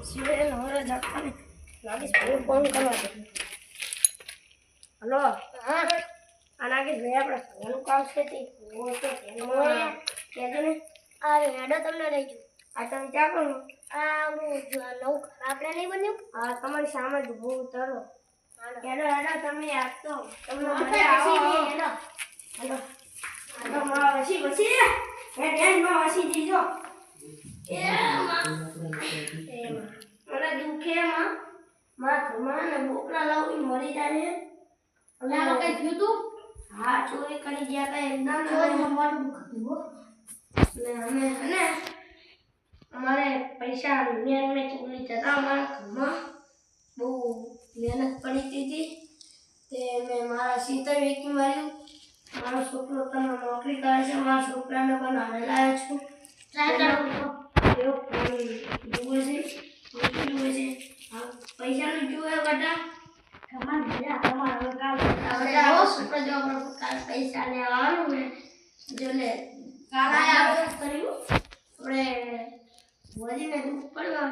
સિવાય નવરા જાગતા ને નાગેશ ભાઈ ફોન કરવા દે. હલો હા આ નાગેશ ભાઈ આપણે ઘરનું કામ છે તે કહેજો ને. આ હેડો તમને લઈ જઉં. આ તમે ક્યાં કરો? આ હું નવું આપણે નહીં બન્યું. હા તમારી સામે જ બહુ તરો હેડો હેડો તમે આપતો તમને મજા આવો હેડો હેડો આ માં વસી વસી હે ધ્યાન માં વસી દીજો એ માં મને દુખે માં ઘરમાં ને બોકરા લાવી મરી જાય અને આ કઈ થયું તું? હા ચોરી કરી ગયા તા એકદમ ચોરી મોટું દુખતું ને અમે ને અમારે પૈસા મેં ચોરી જતા અમારા ઘરમાં બહુ મહેનત પડી હતી તે મેં મારા સીતર વેકી માર્યું. મારો છોકરો તમે નોકરી કરે છે. મારા છોકરાને પણ હારે લાવ્યો છું. પૈસાનું જુએ બધા પૈસા લેવાનું ને જો લે કાળા કર્યું આપણે વધીને દુઃખ પડવા